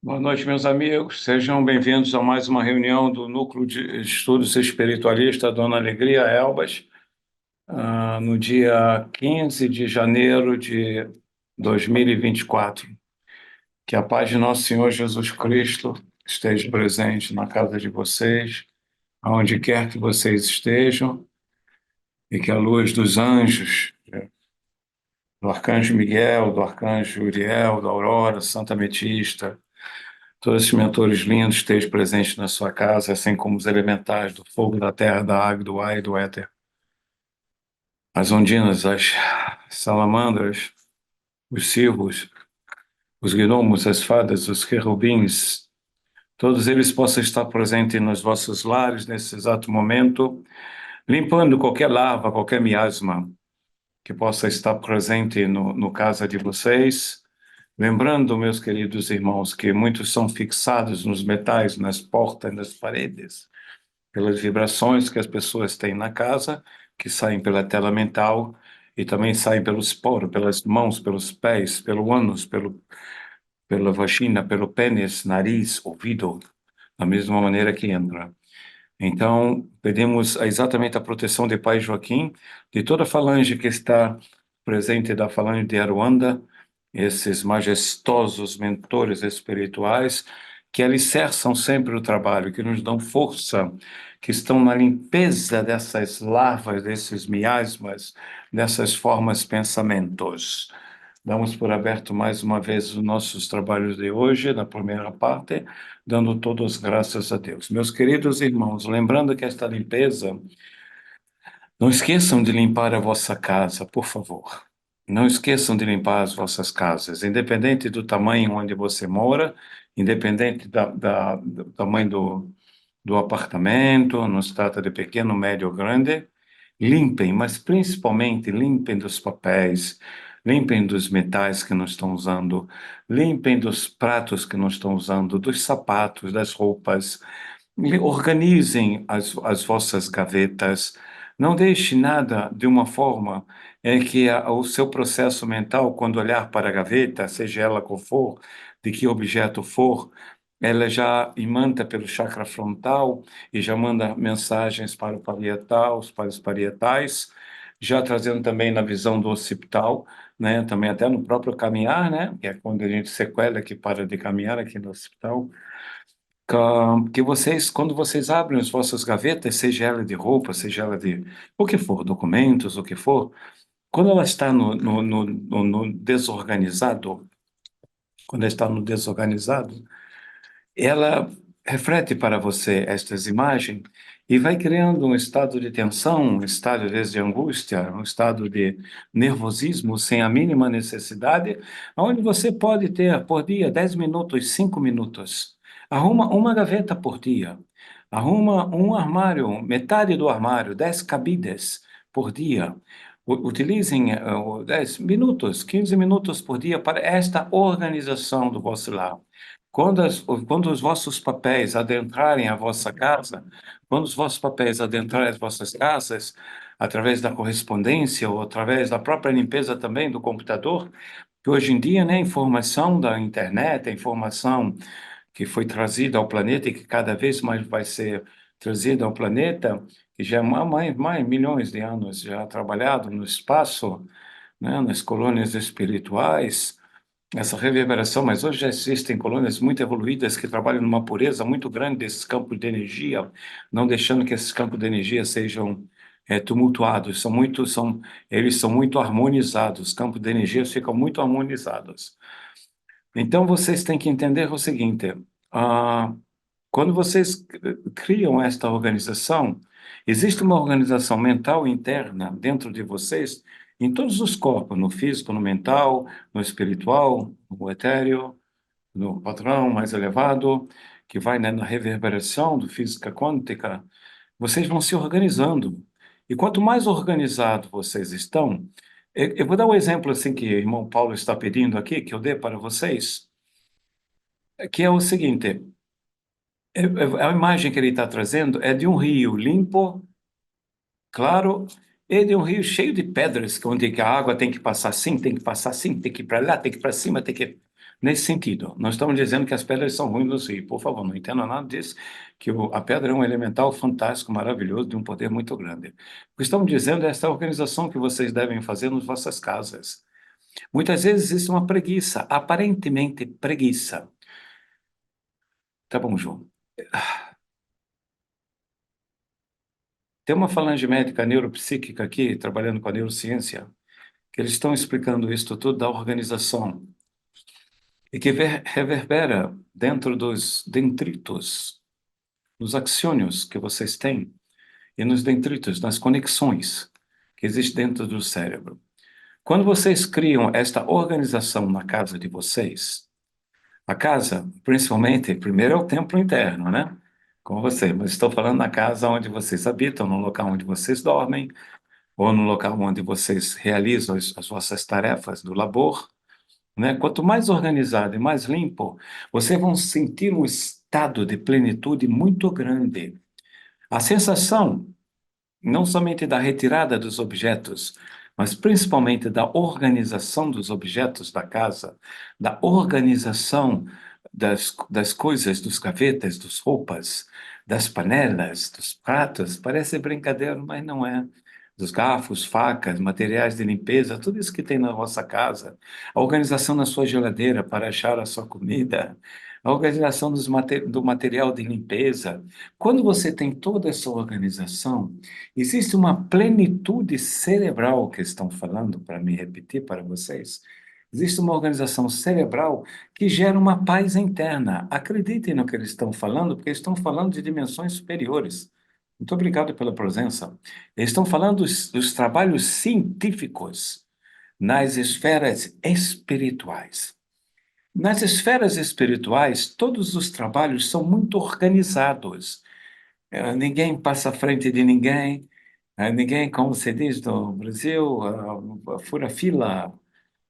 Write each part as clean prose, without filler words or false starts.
Boa noite, meus amigos. Sejam bem-vindos a mais uma reunião do Núcleo de Estudos Espiritualista Dona Alegria Elbas, no dia 15 de janeiro de 2024. Que a paz de nosso Senhor Jesus Cristo esteja presente na casa de vocês, aonde quer que vocês estejam, e que a luz dos anjos, do Arcanjo Miguel, do Arcanjo Uriel, da Aurora, Santa Ametista, todos esses mentores lindos estejam presentes na sua casa, assim como os elementais do fogo, da terra, da água, do ar e do éter. As ondinas, as salamandras, os cirros, os gnomos, as fadas, os querubins, todos eles possam estar presentes nos vossos lares nesse exato momento, limpando qualquer larva, qualquer miasma que possa estar presente no casa de vocês. Lembrando, meus queridos irmãos, que muitos são fixados nos metais, nas portas, nas paredes, pelas vibrações que as pessoas têm na casa, que saem pela tela mental e também saem pelos poros, pelas mãos, pelos pés, pelo ânus, pela vagina, pelo pênis, nariz, ouvido, da mesma maneira que entra. Então, pedimos exatamente a proteção de Pai Joaquim, de toda a falange que está presente da falange de Aruanda, esses majestosos mentores espirituais que alicerçam sempre o trabalho, que nos dão força, que estão na limpeza dessas larvas, desses miasmas, dessas formas pensamentos. Damos por aberto mais uma vez os nossos trabalhos de hoje, na primeira parte, dando todas as graças a Deus. Meus queridos irmãos, lembrando que esta limpeza, não esqueçam de limpar a vossa casa, por favor. Não esqueçam de limpar as vossas casas, independente do tamanho onde você mora, independente do tamanho do apartamento, não se trata de pequeno, médio ou grande. Limpem, mas principalmente limpem dos papéis, limpem dos metais que não estão usando, limpem dos pratos que não estão usando, dos sapatos, das roupas. Organizem as vossas gavetas. Não deixe nada de uma forma que o seu processo mental, quando olhar para a gaveta, seja ela qual for, de que objeto for, ela já imanta pelo chakra frontal e já manda mensagens para o parietal, para os parietais, já trazendo também na visão do occipital, né? Também até no próprio caminhar, né? Que é quando a gente sequela que para de caminhar aqui no occipital. Que vocês, quando vocês abrem as vossas gavetas, seja ela de roupa, seja ela de o que for, documentos, o que for, quando ela está no desorganizado, quando ela está no desorganizado, ela reflete para você estas imagens e vai criando um estado de tensão, um estado às vezes de angústia, um estado de nervosismo sem a mínima necessidade, onde você pode ter por dia 10 minutos, 5 minutos. Arruma uma gaveta por dia. Arruma um armário, metade do armário, 10 cabides por dia. Utilizem 10 minutos, 15 minutos por dia para esta organização do vosso lar. Quando os vossos papéis adentrarem a vossa casa, quando os vossos papéis adentrarem as vossas casas, através da correspondência ou através da própria limpeza também do computador, que hoje em dia, né, a informação da internet, a informação que foi trazida ao planeta e que cada vez mais vai ser trazida ao planeta, que já há mais milhões de anos já trabalhado no espaço, né, nas colônias espirituais, essa reverberação, mas hoje já existem colônias muito evoluídas que trabalham numa pureza muito grande desses campos de energia, não deixando que esses campos de energia sejam tumultuados, eles são muito harmonizados, os campos de energia ficam muito harmonizados. Então, vocês têm que entender o seguinte, ah, quando vocês criam esta organização, existe uma organização mental interna dentro de vocês, em todos os corpos, no físico, no mental, no espiritual, no etéreo, no padrão mais elevado, que vai, né, na reverberação do física quântica, vocês vão se organizando. E quanto mais organizado vocês estão, eu vou dar um exemplo assim que o irmão Paulo está pedindo aqui, que eu dê para vocês, que é o seguinte. A imagem que ele está trazendo é de um rio limpo, claro, e de um rio cheio de pedras, onde a água tem que passar assim, tem que passar assim, tem que ir para lá, tem que ir para cima, tem que... nesse sentido. Não estamos dizendo que as pedras são ruins no rio, por favor, não entenda nada disso, que a pedra é um elemental fantástico, maravilhoso, de um poder muito grande. O que estamos dizendo é essa organização que vocês devem fazer nas vossas casas. Muitas vezes isso é uma preguiça, aparentemente preguiça. Tá bom, João. Tem uma falange médica neuropsíquica aqui, trabalhando com a neurociência, que eles estão explicando isso tudo da organização e que reverbera dentro dos dendritos, nos axônios que vocês têm e nos dendritos, nas conexões que existem dentro do cérebro. Quando vocês criam esta organização na casa de vocês, a casa, principalmente, primeiro é o templo interno, né? Com você, mas estou falando na casa onde vocês habitam, no local onde vocês dormem, ou no local onde vocês realizam as vossas tarefas do labor, né? Quanto mais organizado e mais limpo, vocês vão sentir um estado de plenitude muito grande. A sensação, não somente da retirada dos objetos, mas principalmente da organização dos objetos da casa, da organização das coisas, dos gavetas, das roupas, das panelas, dos pratos, parece brincadeira, mas não é. Dos garfos, facas, materiais de limpeza, tudo isso que tem na vossa casa, a organização na sua geladeira para achar a sua comida, a organização do material de limpeza. Quando você tem toda essa organização, existe uma plenitude cerebral que estão falando, para me repetir para vocês. Existe uma organização cerebral que gera uma paz interna. Acreditem no que eles estão falando, porque eles estão falando de dimensões superiores. Muito obrigado pela presença. Eles estão falando dos trabalhos científicos nas esferas espirituais. Nas esferas espirituais, todos os trabalhos são muito organizados. Ninguém passa à frente de ninguém, ninguém, como se diz no Brasil, fura fila,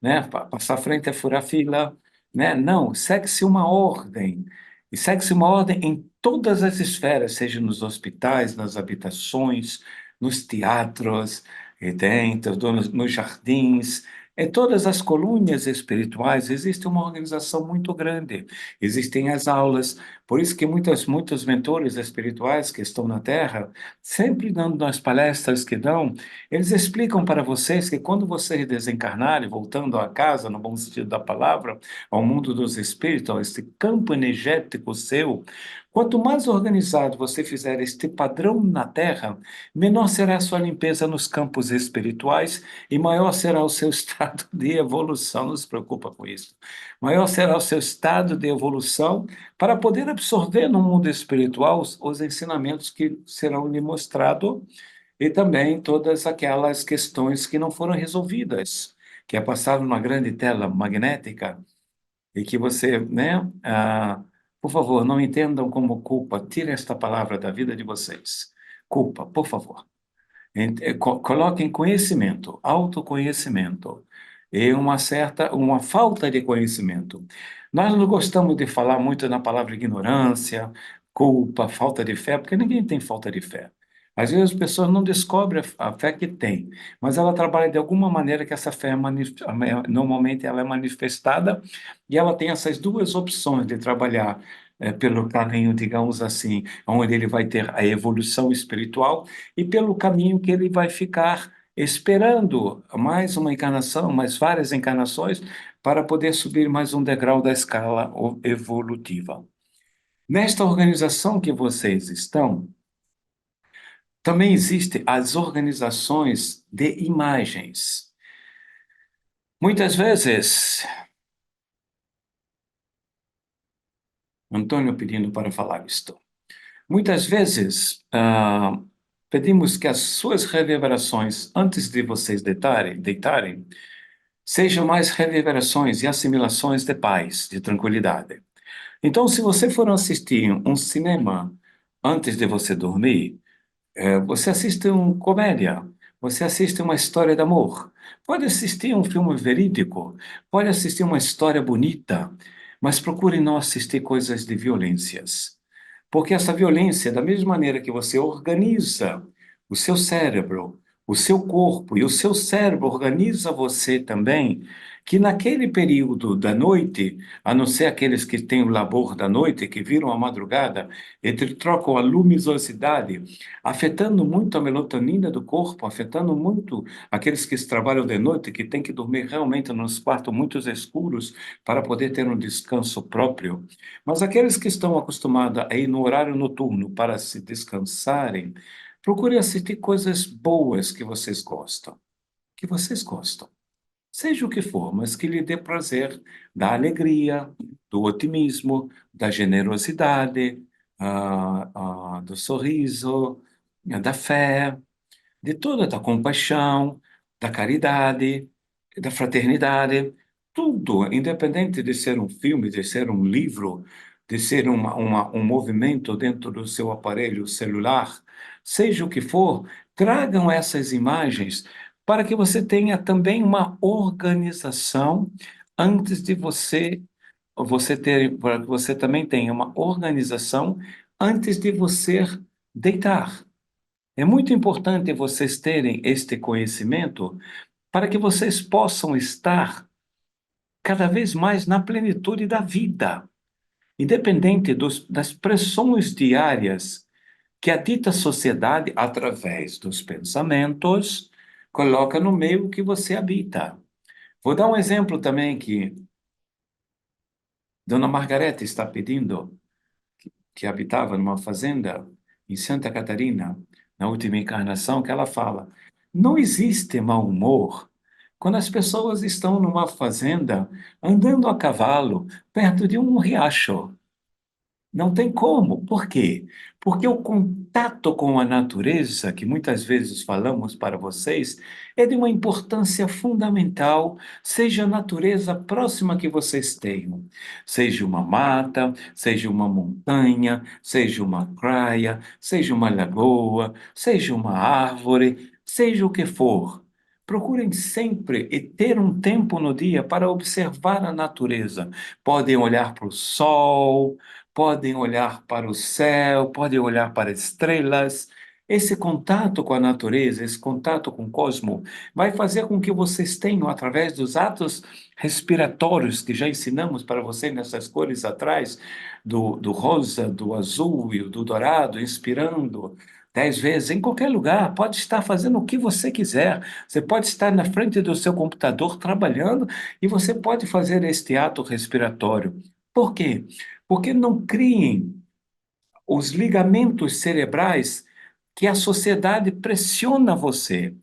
né? Passar à frente é furar fila, né? Não, segue-se uma ordem, e segue-se uma ordem em todas as esferas, seja nos hospitais, nas habitações, nos teatros, e dentro, nos jardins, em todas as colônias espirituais existe uma organização muito grande, existem as aulas, por isso que muitos mentores espirituais que estão na Terra, sempre dando nas palestras que dão, eles explicam para vocês que quando vocês desencarnarem, voltando à casa, no bom sentido da palavra, ao mundo dos espíritos, a esse campo energético seu, quanto mais organizado você fizer este padrão na Terra, menor será a sua limpeza nos campos espirituais e maior será o seu estado de evolução. Não se preocupa com isso. Maior será o seu estado de evolução para poder absorver no mundo espiritual os ensinamentos que serão lhe mostrados e também todas aquelas questões que não foram resolvidas, que é passado numa grande tela magnética e que você, né, por favor, não entendam como culpa, tire esta palavra da vida de vocês. Culpa, por favor. Coloquem conhecimento, autoconhecimento e uma falta de conhecimento. Nós não gostamos de falar muito na palavra ignorância, culpa, falta de fé, porque ninguém tem falta de fé. Às vezes as pessoas não descobrem a fé que tem, mas ela trabalha de alguma maneira que essa fé normalmente ela é manifestada e ela tem essas duas opções de trabalhar pelo caminho, digamos assim, onde ele vai ter a evolução espiritual e pelo caminho que ele vai ficar esperando mais uma encarnação, mais várias encarnações, para poder subir mais um degrau da escala evolutiva. Nesta organização que vocês estão, também existem as organizações de imagens. Muitas vezes, Antônio pedindo para falar isto. Muitas vezes, pedimos que as suas reverberações, antes de vocês deitarem, sejam mais reverberações e assimilações de paz, de tranquilidade. Então, se você for assistir um cinema antes de você dormir, você assiste uma comédia, você assiste uma história de amor, pode assistir um filme verídico, pode assistir uma história bonita, mas procure não assistir coisas de violências. Porque essa violência, da mesma maneira que você organiza o seu cérebro, o seu corpo e o seu cérebro organiza você também, que naquele período da noite, a não ser aqueles que têm o labor da noite, que viram a madrugada, eles trocam a luminosidade, afetando muito a melatonina do corpo, afetando muito aqueles que trabalham de noite, que têm que dormir realmente nos quartos muito escuros para poder ter um descanso próprio. Mas aqueles que estão acostumados a ir no horário noturno para se descansarem, procure assistir coisas boas que vocês gostam, seja o que for, mas que lhe dê prazer, da alegria, do otimismo, da generosidade, do sorriso, da fé, de toda da compaixão, da caridade, da fraternidade, tudo, independente de ser um filme, de ser um livro, de ser um movimento dentro do seu aparelho celular, seja o que for, tragam essas imagens para que você tenha também uma organização antes de você ter, para que você também tenha uma organização antes de você deitar. É muito importante vocês terem este conhecimento para que vocês possam estar cada vez mais na plenitude da vida, independente das pressões diárias que a dita sociedade, através dos pensamentos, coloca no meio que você habita. Vou dar um exemplo também que Dona Margareta está pedindo, que habitava numa fazenda em Santa Catarina, na última encarnação, que ela fala: não existe mau humor quando as pessoas estão numa fazenda andando a cavalo perto de um riacho. Não tem como. Por quê? Porque o contato com a natureza, que muitas vezes falamos para vocês, é de uma importância fundamental, seja a natureza próxima que vocês tenham, seja uma mata, seja uma montanha, seja uma praia, seja uma lagoa, seja uma árvore, seja o que for. Procurem sempre e ter um tempo no dia para observar a natureza. Podem olhar para o sol, podem olhar para o céu, podem olhar para as estrelas. Esse contato com a natureza, esse contato com o cosmos, vai fazer com que vocês tenham, através dos atos respiratórios que já ensinamos para vocês nessas cores atrás, do rosa, do azul e do dourado, inspirando 10 vezes, em qualquer lugar, pode estar fazendo o que você quiser. Você pode estar na frente do seu computador trabalhando e você pode fazer este ato respiratório. Por quê? Porque não criem os ligamentos cerebrais que a sociedade pressiona você.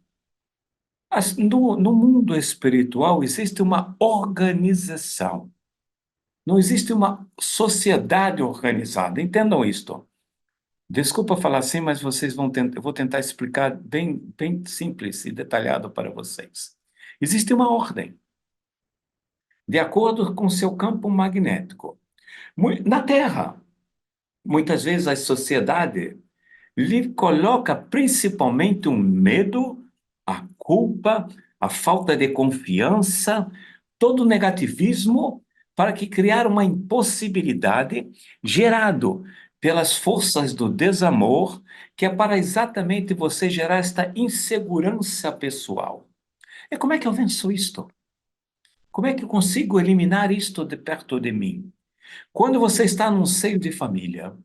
No mundo espiritual existe uma organização, não existe uma sociedade organizada. Entendam isto. Desculpa falar assim, mas vocês vão tentar, eu vou tentar explicar bem simples e detalhado para vocês. Existe uma ordem, de acordo com seu campo magnético. Na Terra, muitas vezes a sociedade lhe coloca principalmente um medo, a culpa, a falta de confiança, todo o negativismo para que criar uma impossibilidade gerado pelas forças do desamor, que é para exatamente você gerar esta insegurança pessoal. E como é que eu venço isto? Como é que eu consigo eliminar isto de perto de mim? Quando você está num seio de família,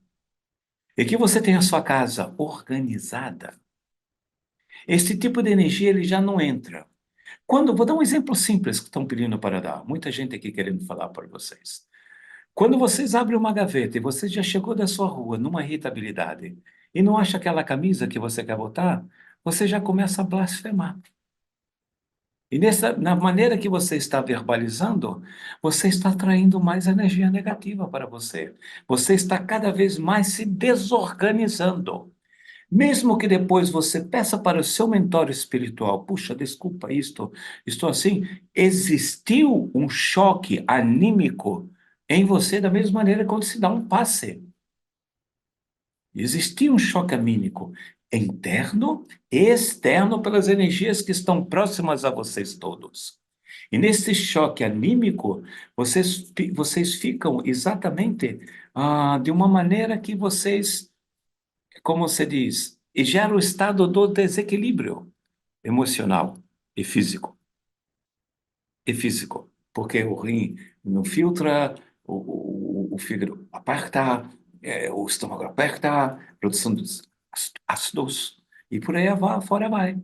e que você tem a sua casa organizada, esse tipo de energia ele já não entra. Vou dar um exemplo simples que estão pedindo para dar, muita gente aqui querendo falar para vocês. Quando vocês abrem uma gaveta e você já chegou da sua rua numa irritabilidade e não acha aquela camisa que você quer botar, você já começa a blasfemar. E na maneira que você está verbalizando, você está atraindo mais energia negativa para você. Você está cada vez mais se desorganizando. Mesmo que depois você peça para o seu mentor espiritual, puxa, desculpa isto, estou assim, existiu um choque anímico em você da mesma maneira quando se dá um passe. Existiu um choque anímico interno e externo pelas energias que estão próximas a vocês todos. E nesse choque anímico, vocês ficam exatamente de uma maneira que vocês, como se diz, e gera o estado do desequilíbrio. emocional e físico. E físico, porque o rim não filtra, o fígado aperta, o estômago aperta, produção dos ácidos, e por aí fora vai.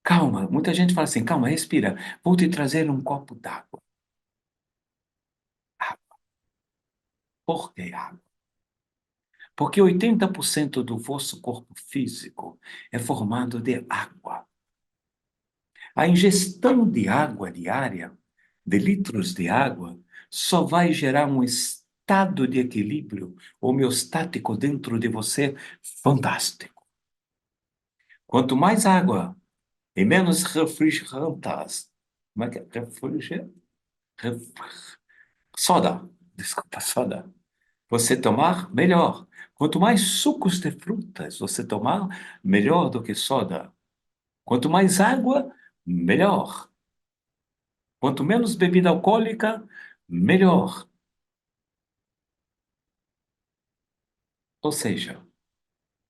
Calma, muita gente fala assim, calma, respira, vou te trazer um copo d'água. Ah, por que água? Porque 80% do vosso corpo físico é formado de água. A ingestão de água diária, de litros de água, só vai gerar um estado de equilíbrio homeostático dentro de você fantástico. Quanto mais água e menos refrigerantes, como é que é? Ref- Soda, desculpa, soda. Você tomar, melhor. Quanto mais sucos de frutas você tomar, melhor do que soda. Quanto mais água, melhor. Quanto menos bebida alcoólica, melhor. Ou seja,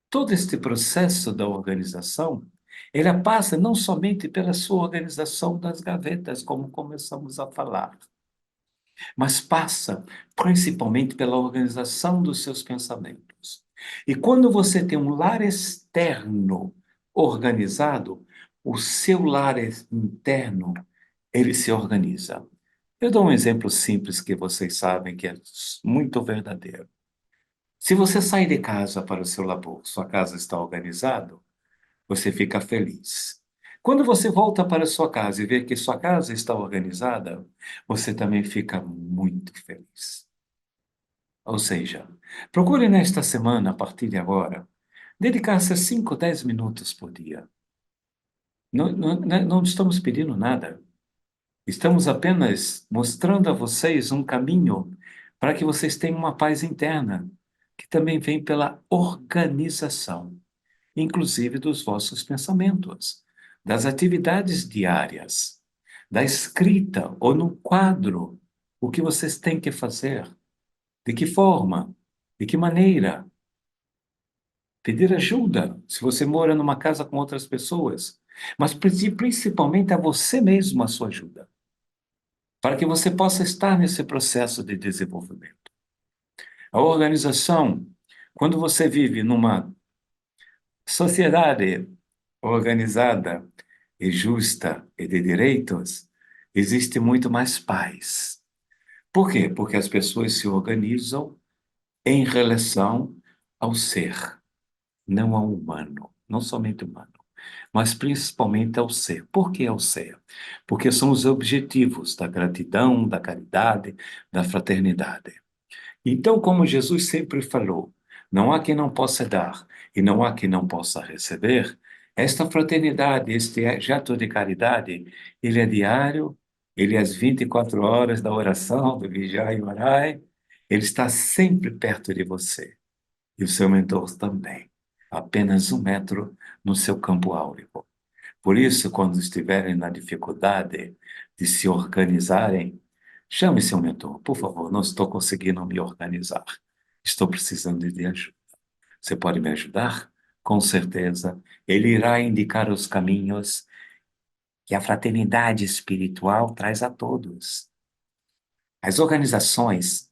todo este processo da organização, ele passa não somente pela sua organização das gavetas, como começamos a falar, mas passa principalmente pela organização dos seus pensamentos. E quando você tem um lar externo organizado, o seu lar interno, ele se organiza. Eu dou um exemplo simples que vocês sabem que é muito verdadeiro. Se você sai de casa para o seu labor, sua casa está organizada, você fica feliz. Quando você volta para sua casa e vê que sua casa está organizada, você também fica muito feliz. Ou seja, procure nesta semana, a partir de agora, dedicar-se a 5, 10 minutos por dia. Não estamos pedindo nada. Estamos apenas mostrando a vocês um caminho para que vocês tenham uma paz interna, que também vem pela organização, inclusive dos vossos pensamentos, das atividades diárias, da escrita ou no quadro, o que vocês têm que fazer, de que forma, de que maneira. Pedir ajuda, se você mora numa casa com outras pessoas, mas pedir principalmente a você mesmo a sua ajuda, para que você possa estar nesse processo de desenvolvimento. A organização, quando você vive numa sociedade organizada e justa e de direitos, existe muito mais paz. Por quê? Porque as pessoas se organizam em relação ao ser, não ao humano, não somente humano, mas principalmente ao ser. Por que ao ser? Porque são os objetivos da gratidão, da caridade, da fraternidade. Então, como Jesus sempre falou, não há quem não possa dar e não há quem não possa receber, esta fraternidade, este ato de caridade, ele é diário, ele é às 24 horas da oração, do vigiar e orai, ele está sempre perto de você. E o seu mentor também, apenas 1 metro no seu campo áureo. Por isso, quando estiverem na dificuldade de se organizarem, chame seu mentor, por favor, não estou conseguindo me organizar. Estou precisando de ajuda. Você pode me ajudar? Com certeza, ele irá indicar os caminhos que a fraternidade espiritual traz a todos. As organizações,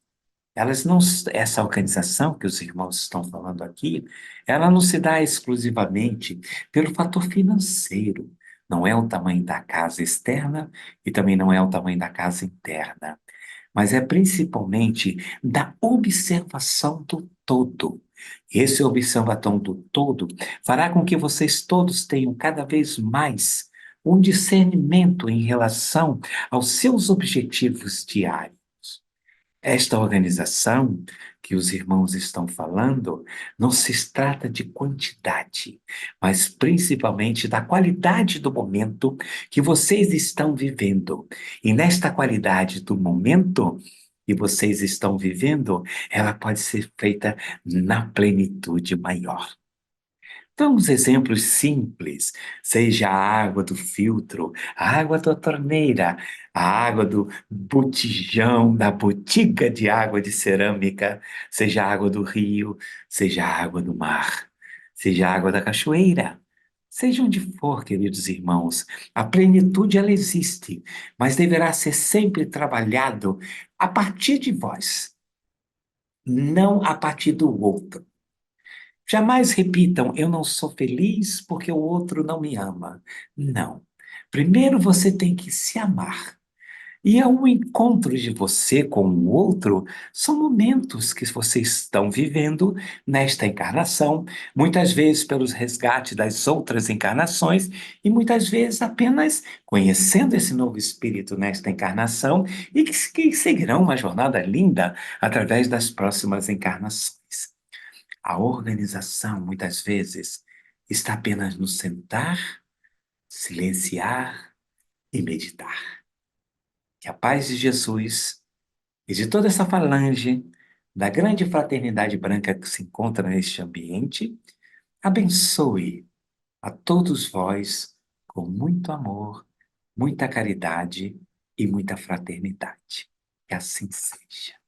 elas não, essa organização que os irmãos estão falando aqui, ela não se dá exclusivamente pelo fator financeiro. Não é o tamanho da casa externa e também não é o tamanho da casa interna, mas é principalmente da observação do todo. Esse observação do todo fará com que vocês todos tenham cada vez mais um discernimento em relação aos seus objetivos diários. Esta organização que os irmãos estão falando não se trata de quantidade, mas principalmente da qualidade do momento que vocês estão vivendo. E nesta qualidade do momento que vocês estão vivendo, ela pode ser feita na plenitude maior. Damos exemplos simples, seja a água do filtro, a água da torneira, a água do botijão, da botiga de água de cerâmica, seja a água do rio, seja a água do mar, seja a água da cachoeira, Seja onde for, queridos irmãos, a plenitude ela existe, mas deverá ser sempre trabalhado a partir de vós, não a partir do outro. Jamais repitam, eu não sou feliz porque o outro não me ama. Não. Primeiro você tem que se amar. E é um encontro de você com o outro, são momentos que vocês estão vivendo nesta encarnação, muitas vezes pelos resgates das outras encarnações, e muitas vezes apenas conhecendo esse novo espírito nesta encarnação, e que seguirão uma jornada linda através das próximas encarnações. A organização, muitas vezes, está apenas no sentar, silenciar e meditar. Que a paz de Jesus e de toda essa falange da grande fraternidade branca que se encontra neste ambiente abençoe a todos vós com muito amor, muita caridade e muita fraternidade. Que assim seja.